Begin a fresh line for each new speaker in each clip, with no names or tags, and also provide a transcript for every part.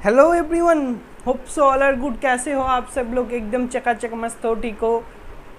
Hello everyone, hope so all are good. कैसे हो आप सब लोग? एकदम चकाचक मस्त हो, ठीक हो?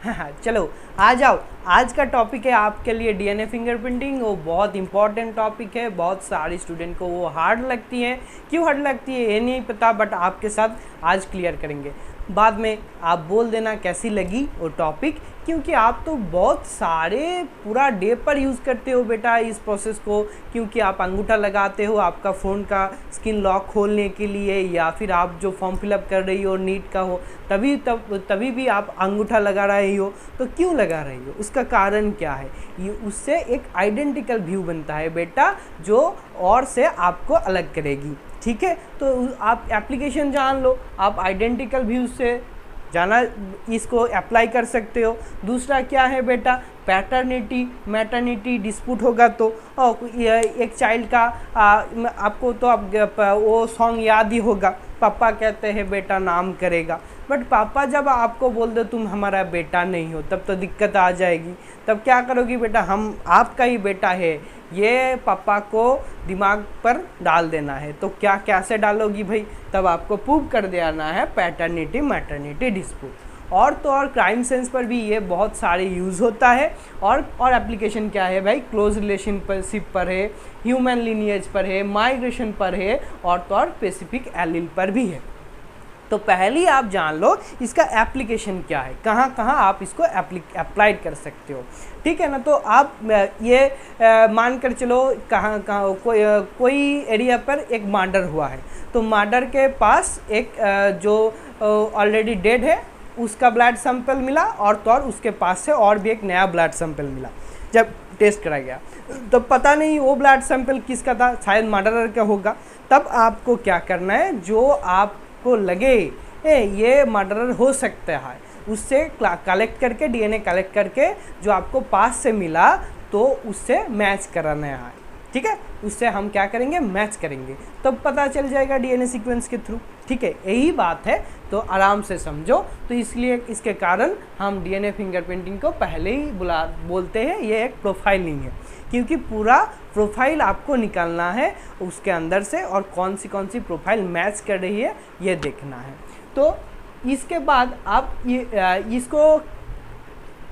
हाँ, चलो आ जाओ। आज का टॉपिक है आपके लिए डीएनए फिंगरप्रिंटिंग। वो बहुत इंपॉर्टेंट टॉपिक है, बहुत सारे स्टूडेंट को वो हार्ड लगती है। क्यों हार्ड लगती है ये नहीं पता, बट आपके साथ आज क्लियर करेंगे। बाद में आप बोल देना कैसी लगी वो टॉपिक, क्योंकि आप तो बहुत सारे पूरा डे पर यूज़ करते हो बेटा इस प्रोसेस को। क्योंकि आप अंगूठा लगाते हो आपका फ़ोन का स्क्रीन लॉक खोलने के लिए, या फिर आप जो फॉर्म फिलअप कर रही हो नीट का हो तभी भी आप अंगूठा लगा रही हो। तो क्यों लगा रही हो, उसका कारण क्या है? ये उससे एक आइडेंटिकल व्यू बनता है बेटा, जो और से आपको अलग करेगी। ठीक है, तो आप एप्लीकेशन जान लो, आप आइडेंटिकल व्यू से जाना इसको अप्लाई कर सकते हो। दूसरा क्या है बेटा, पैटर्निटी मैटर्निटी डिस्प्यूट होगा तो एक चाइल्ड का आपको तो वो सॉन्ग याद ही होगा, पापा कहते हैं बेटा नाम करेगा। बट पापा जब आपको बोल दो तुम हमारा बेटा नहीं हो, तब तो दिक्कत आ जाएगी। तब क्या करोगी बेटा, हम आपका ही बेटा है, ये पापा को दिमाग पर डाल देना है। तो क्या कैसे डालोगी भाई? तब आपको प्रूव कर देना है पैटर्निटी मैटर्निटी डिस्प्यूट। और तो और क्राइम सेंस पर भी ये बहुत सारे यूज़ होता है। और एप्लीकेशन क्या है भाई, क्लोज रिलेशनशिप पर है, ह्यूमन लिनिएज पर है, माइग्रेशन पर है, और तो और स्पेसिफिक एलील पर भी है। तो पहले आप जान लो इसका एप्लीकेशन क्या है, कहाँ कहाँ आप इसको अप्लाइड कर सकते हो। ठीक है ना? तो आप ये मान कर चलो कहाँ कहाँ कोई एरिया पर एक मर्डर हुआ है, तो मर्डर के पास एक जो ऑलरेडी डेड है उसका ब्लड सैंपल मिला, और तो और उसके पास से और भी एक नया ब्लड सैंपल मिला। जब टेस्ट करा गया तो पता नहीं वो ब्लड सैंपल किसका था, शायद मर्डरर का होगा। तब आपको क्या करना है, जो आपको लगे ये मर्डरर हो सकता है, उससे कलेक्ट करके डीएनए कलेक्ट करके जो आपको पास से मिला तो उससे मैच कराना है। ठीक है, उससे हम क्या करेंगे, मैच करेंगे, तब पता चल जाएगा डीएनए सीक्वेंस के थ्रू। ठीक है, यही बात है, तो आराम से समझो। तो इसलिए इसके कारण हम डीएनए फिंगरप्रिंटिंग को पहले ही बोलते हैं ये एक प्रोफाइलिंग है, क्योंकि पूरा प्रोफाइल आपको निकालना है उसके अंदर से, और कौन सी प्रोफाइल मैच कर रही है ये देखना है। तो इसके बाद आप इसको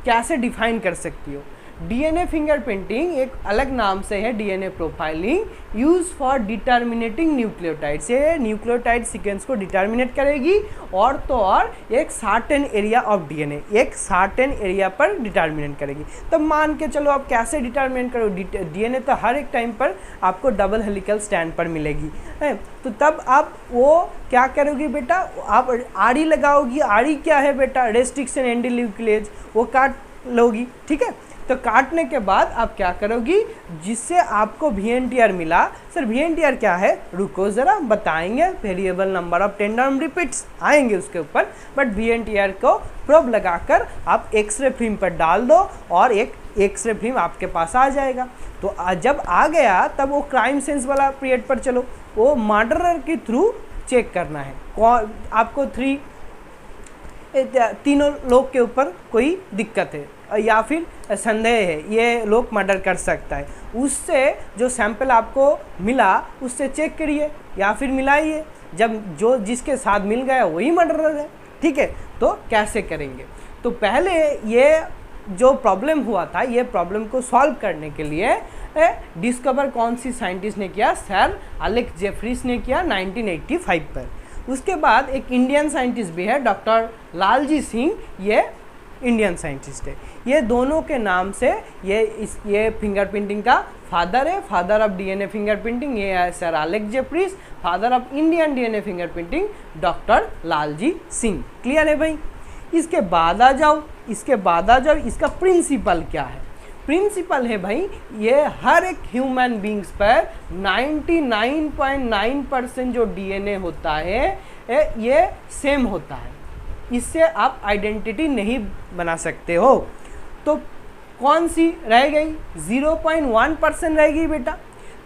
कैसे डिफाइन कर सकती हो? डीएनए फिंगरप्रिंटिंग एक अलग नाम से है DNA profiling, use for determining nucleotides. ये न्यूक्लियोटाइड सीक्वेंस को डिटर्मिनेट करेगी, और तो और एक सर्टेन एरिया ऑफ डीएनए, एक सर्टेन एरिया पर डिटर्मिनेट करेगी। तब मान के चलो आप कैसे डिटर्मिनेट करो, डीएनए तो हर एक टाइम पर आपको डबल हेलिकल स्टैंड पर मिलेगी है। तो तब आप वो क्या करोगी बेटा, आप आरी लगाओगी। आरी क्या है बेटा, रेस्ट्रिक्शन एंडोन्यूक्लियेज, वो काट लोगी। ठीक है, तो काटने के बाद आप क्या करोगी, जिससे आपको VNTR मिला। सर VNTR क्या है, रुको ज़रा बताएंगे, variable number of tandem repeats आएंगे उसके ऊपर। बट VNTR को प्रोब लगाकर आप एक्सरे फिल्म पर डाल दो, और एक एक्सरे फिल्म आपके पास आ जाएगा। तो जब आ गया तब वो क्राइम सेंस वाला पीरियड पर चलो, वो मर्डरर के थ्रू चेक करना है। आपको तीनों लोग के ऊपर कोई दिक्कत है या फिर संदेह है ये लोग मर्डर कर सकता है, उससे जो सैंपल आपको मिला उससे चेक करिए या फिर मिलाइए। जब जो जिसके साथ मिल गया वही मर्डरर है। ठीक है, तो कैसे करेंगे? तो पहले ये जो प्रॉब्लम हुआ था, ये प्रॉब्लम को सॉल्व करने के लिए डिस्कवर कौन सी साइंटिस्ट ने किया, सर एलेक्स जेफरीज ने किया 1985 पर। उसके बाद एक इंडियन साइंटिस्ट भी है, डॉक्टर लालजी सिंह, ये इंडियन साइंटिस्ट है। ये दोनों के नाम से ये फिंगरप्रिंटिंग का फादर है, फादर ऑफ डीएनए फिंगरप्रिंटिंग ये है sir Alex Jeffreys, father of Indian DNA fingerprinting doctor Lalji Singh. Clear है भाई? इसके बाद आ जाओ, इसका प्रिंसिपल क्या है? प्रिंसिपल है भाई, ये हर एक ह्यूमन बींग्स पर 99.9% जो डीएनए होता है ये सेम होता है। इससे आप आइडेंटिटी नहीं बना सकते हो। तो कौन सी रह गई, 0.1% रहेगी बेटा।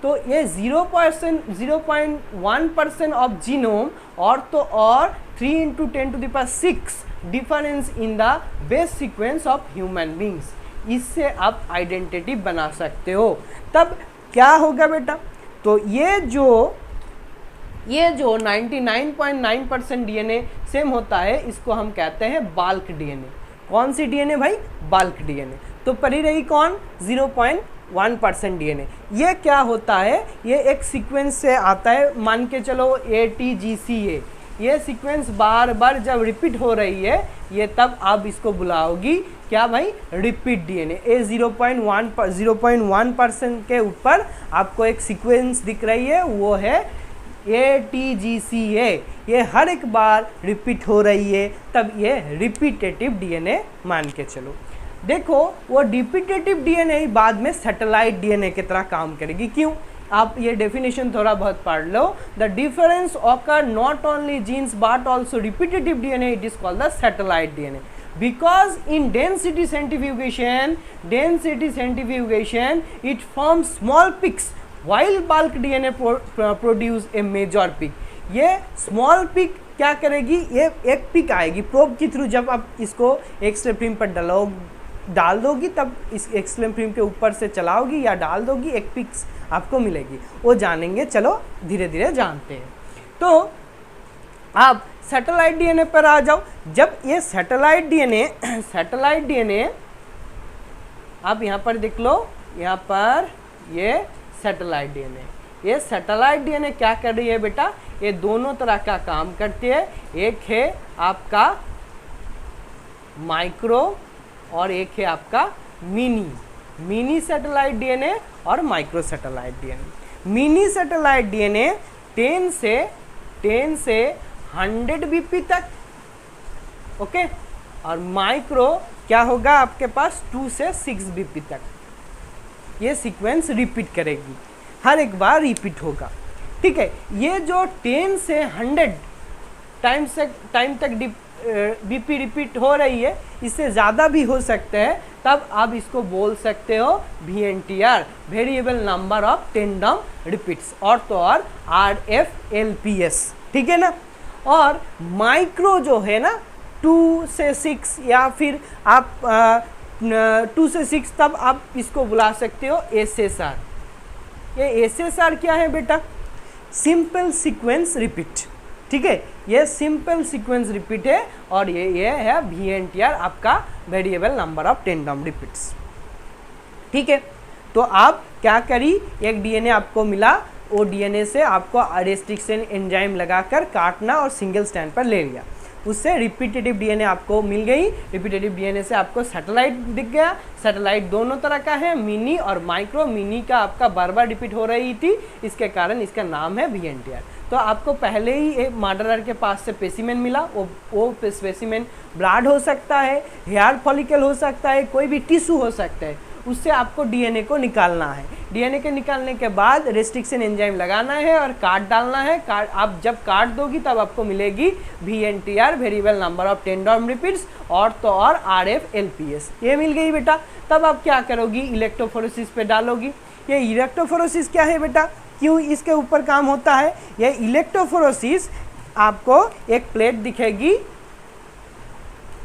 तो ये 0.1% ऑफ जीनोम, और तो और 3 × 10⁶ difference in the base sequence of human beings, इससे आप आइडेंटिटी बना सकते हो। तब क्या होगा बेटा, तो ये जो ये जो 99.9% डीएनए सेम होता है, इसको हम कहते हैं बाल्क डीएनए। कौन सी डीएनए भाई? Bulk DNA. तो पड़ी रही कौन? 0.1% डीएनए। ये क्या होता है? ये एक सीक्वेंस से आता है, मान के चलो ATGCA। ये सीक्वेंस बार बार जब रिपीट हो रही है, ये तब आप इसको बुलाओगी क्या भाई? Repeat DNA. ये 0.1% के ऊपर आपको एक सीक्वेंस दिख रही है, वो है ATGCA। ये हर एक बार रिपीट हो रही है, तब ये रिपीटेटिव डीएनए मान के चलो। देखो, वो रिपीटेटिव डीएनए बाद में सैटेलाइट डीएनए की तरह काम करेगी। क्यों? आप ये डेफिनेशन थोड़ा बहुत पढ़ लो। The difference occur not only genes but also repetitive DNA, it is called the satellite DNA. Because in density centrifugation, it forms small peaks, while bulk DNA produce a major peak. ये small peak क्या करेगी? ये एक pick आएगी probe के through. जब आप इसको एक्सरे फिल्म पर डाल दोगी, तब इस एक्सरे फिल्म के ऊपर से चलाओगी या डाल दोगी, एक पिक्स आपको मिलेगी। वो जानेंगे, चलो धीरे धीरे जानते हैं। तो आप सैटेलाइट डीएनए पर आ जाओ। जब ये सैटेलाइट डीएनए आप यहाँ पर देख लो, यहाँ पर ये सैटेलाइट डीएनए, ये सैटेलाइट डीएनए क्या कर रही है बेटा? ये दोनों तरह का काम करती है। एक है आपका माइक्रो और एक है आपका मिनी सैटेलाइट डीएनए और micro satellite DNA. Mini satellite DNA 10 से 100 बीपी तक, ओके। और माइक्रो क्या होगा आपके पास? 2 से 6 बीपी तक। ये सीक्वेंस रिपीट करेगी, हर एक बार रिपीट होगा, ठीक है। ये जो 10 से 100 टाइम तक बीपी रिपीट हो रही है, इससे ज़्यादा भी हो सकते हैं, तब आप इसको बोल सकते हो VNTR, variable number of tandem repeats, और तो और RFLPS, ठीक है ना। और माइक्रो जो है ना 2 से 6 या फिर आप 2 से 6, तब आप इसको बुला सकते हो SSR। ये SSR क्या है बेटा? सिंपल सीक्वेंस रिपीट, ठीक है। ये सिंपल सीक्वेंस रिपीट है, और ये है VNTR, आपका variable number of tandem repeats, ठीक है। तो आप क्या करी? एक डीएनए आपको मिला, वो डीएनए से आपको रेस्ट्रिक्शन एंजाइम लगाकर काटना और सिंगल स्टैंड पर ले लिया, उससे रिपीटेटिव डीएनए आपको मिल गई। रिपीटेटिव डीएनए से आपको सैटेलाइट दिख गया। सैटेलाइट दोनों तरह का है, मिनी और माइक्रो। मिनी का आपका बार बार रिपीट हो रही थी, इसके कारण इसका नाम है VNTR। तो आपको पहले ही एक मर्डरर के पास से स्पेसिमेन मिला, वो स्पेसिमेन ब्लड हो सकता है, हेयर फॉलिकल हो सकता है, कोई भी टिश्यू हो सकता है, उससे आपको डीएनए को निकालना है। डीएनए के निकालने के बाद रेस्ट्रिक्शन एंजाइम लगाना है और काट डालना है। आप जब काट दोगी तब आपको मिलेगी VNTR, variable number of tandem repeats, और तो और RFLPS। ये मिल गई बेटा। तब आप क्या करोगी? इलेक्ट्रोफोरेसिस पे डालोगी। ये इलेक्ट्रोफोरेसिस क्या है बेटा? क्यों इसके ऊपर काम होता है? ये इलेक्ट्रोफोरेसिस, आपको एक प्लेट दिखेगी,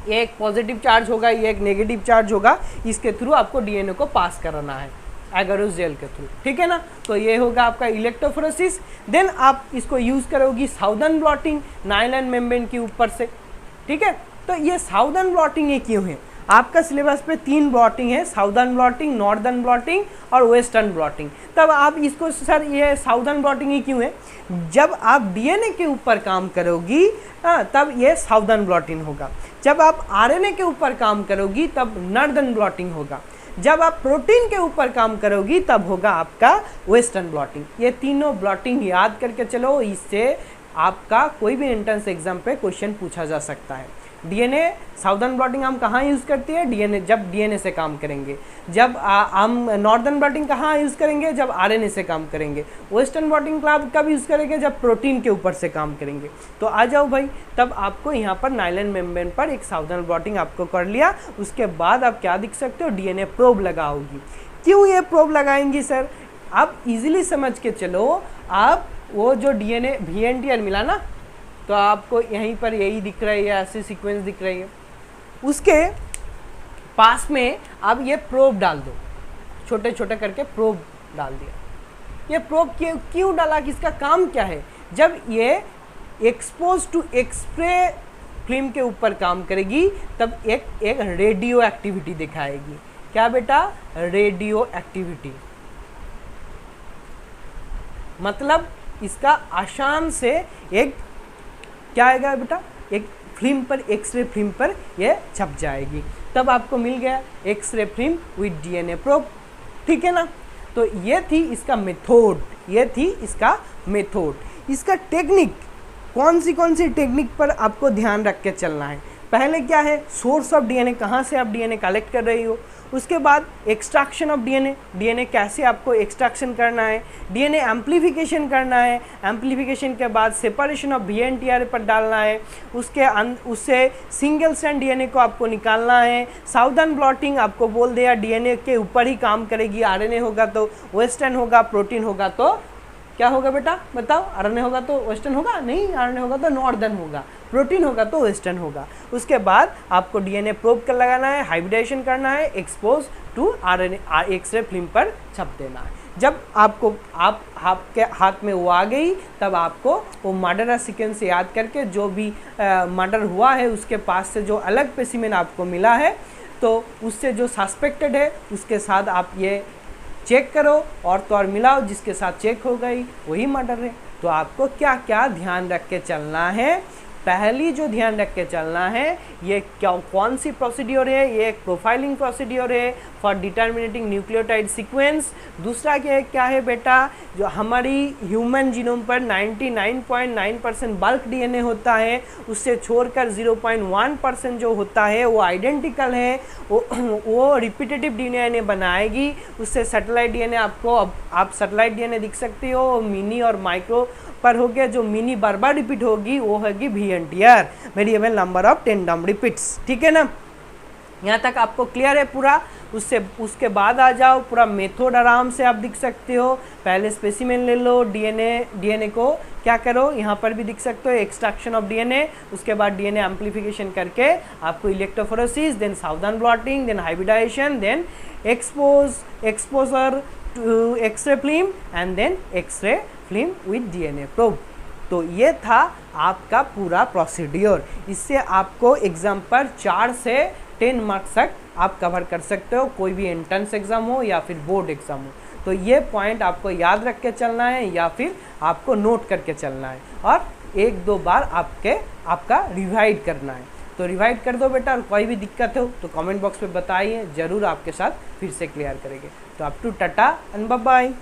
ये एक पॉजिटिव चार्ज होगा, ये एक नेगेटिव चार्ज होगा, इसके थ्रू आपको डीएनए को पास कराना है एगरोस जेल के थ्रू, ठीक है ना। तो ये होगा आपका इलेक्ट्रोफोरेसिस। देन आप इसको यूज़ करोगी साउदर्न ब्लॉटिंग नायलॉन मेम्ब्रेन के ऊपर से, ठीक है। तो ये साउदर्न ब्लॉटिंग ये क्यों है? आपका सिलेबस पे 3 ब्लॉटिंग है, साउदर्न ब्लॉटिंग, नॉर्दर्न ब्लॉटिंग और वेस्टर्न ब्लॉटिंग। तब आप इसको, सर ये साउदर्न ब्लॉटिंग ही क्यों है? जब आप डीएनए के ऊपर काम करोगी तब ये साउदर्न ब्लॉटिंग होगा। जब आप आरएनए के ऊपर काम करोगी तब नॉर्दर्न ब्लॉटिंग होगा। जब आप प्रोटीन के ऊपर काम करोगी तब होगा आपका वेस्टर्न ब्लॉटिंग। ये तीनों ब्लॉटिंग याद करके चलो, इससे आपका कोई भी एंट्रेंस एग्जाम पे क्वेश्चन पूछा जा सकता है। डीएनए साउदर्न ब्लॉटिंग हम कहाँ यूज़ करती है? डीएनए, जब डीएनए से काम करेंगे। जब हम नॉर्दर्न ब्लॉटिंग कहाँ यूज़ करेंगे? जब आरएनए से काम करेंगे। वेस्टर्न ब्लॉटिंग कब यूज़ करेंगे? जब प्रोटीन के ऊपर से काम करेंगे। तो आ जाओ भाई, तब आपको यहाँ पर नायलॉन मेम्ब्रेन पर एक साउदर्न ब्लॉटिंग आपको कर लिया। उसके बाद आप क्या दिख सकते हो? डीएनए प्रोब लगाओगी। क्यों ये प्रोब लगाएंगी सर? आप इजीली समझ के चलो, आप वो जो डीएनए VNTR मिला ना, तो आपको यहीं पर यही दिख रही है, ऐसे सीक्वेंस दिख रही है, उसके पास में आप ये प्रोब डाल दो, छोटे छोटे करके प्रोब डाल दिया। ये प्रोब क्यों डाला? कि इसका काम क्या है? जब ये एक्सपोज टू एक्सरे फिल्म के ऊपर काम करेगी तब एक रेडियो एक्टिविटी दिखाएगी। क्या बेटा? Radio activity. मतलब इसका आसान से एक क्या आएगा बेटा, एक फिल्म पर, एक्सरे फिल्म पर ये छप जाएगी। तब आपको मिल गया X ray film with DNA probe. ठीक है ना? तो ये थी इसका मेथड, ये थी इसका मेथड। इसका टेक्निक कौन सी टेक्निक पर आपको ध्यान रख के चलना है। पहले क्या है, सोर्स ऑफ डीएनए, कहाँ से आप डीएनए कलेक्ट कर रही हो। उसके बाद एक्सट्रैक्शन ऑफ डीएनए, डीएनए कैसे आपको एक्सट्रैक्शन करना है। डीएनए एम्प्लीफिकेशन करना है, एम्प्लीफिकेशन के बाद सेपरेशन ऑफ VNTR पर डालना है। उससे सिंगल स्ट्रैंड डीएनए को आपको निकालना है। साउदर्न ब्लॉटिंग आपको बोल दिया डीएनए के ऊपर ही काम करेगी। आरएनए होगा तो वेस्टर्न होगा, प्रोटीन होगा तो क्या होगा बेटा बताओ? आरएनए होगा तो वेस्टर्न होगा? नहीं, आरएनए होगा तो नॉर्दर्न होगा, प्रोटीन होगा तो वेस्टर्न होगा। उसके बाद आपको डीएनए प्रोब कर लगाना है, हाइब्रिडेशन करना है, expose to RNA X ray film पर छप देना है। जब आपके हाथ में वो आ गई तब आपको वो मर्डर सीक्वेंस याद करके जो भी मर्डर हुआ है उसके पास से जो अलग स्पेसिमेन आपको मिला है तो उससे जो सस्पेक्टेड है उसके साथ आप ये चेक करो और तो और मिलाओ, जिसके साथ चेक हो गई वही मर्डर है। तो आपको क्या क्या ध्यान रख के चलना है? पहली जो ध्यान रख के चलना है ये कौन सी प्रोसीड्योर है, ये एक प्रोफाइलिंग प्रोसीड्योर है फॉर डिटर्मिनेटिंग न्यूक्लियोटाइड सीक्वेंस। दूसरा क्या है बेटा, जो हमारी ह्यूमन जीनोम पर 99.9% बल्क डीएनए होता है, उससे छोड़कर 0.1% जो होता है वो आइडेंटिकल है, वो रिपीटेटिव डीएनए बनाएगी। उससे सैटेलाइट डीएनए आपको, आप सैटेलाइट डीएनए दिख सकते हो, मिनी और माइक्रो पर हो गया। जो मिनी बार बार रिपीट होगी वो होगी VNTR, variable number of tandem repeats. ठीक है ना? यहाँ तक आपको क्लियर है पूरा? उसके बाद आ जाओ, पूरा मेथड आराम से आप दिख सकते हो। पहले स्पेसिमेन ले लो, डीएनए को क्या करो, यहाँ पर भी दिख सकते हो एक्सट्रैक्शन ऑफ डीएनए। उसके बाद डीएनए एम्प्लीफिकेशन करके आपको electrophoresis, then Southern blotting, then hybridisation, then exposure to X ray film and then X ray film with DNA probe. तो ये था आपका पूरा प्रोसीड्योर। इससे आपको एग्जाम पर 4 से 10 मार्क्स तक आप कवर कर सकते हो, कोई भी एंट्रेंस एग्जाम हो या फिर बोर्ड एग्जाम हो। तो ये पॉइंट आपको याद रख के चलना है या फिर आपको नोट करके चलना है और 1-2 बार आपका रिवाइड करना है। तो रिवाइड कर दो बेटा, और कोई भी दिक्कत हो तो कमेंट बॉक्स में बताइए, ज़रूर आपके साथ फिर से क्लियर करेंगे। तो up to tata and bye bye.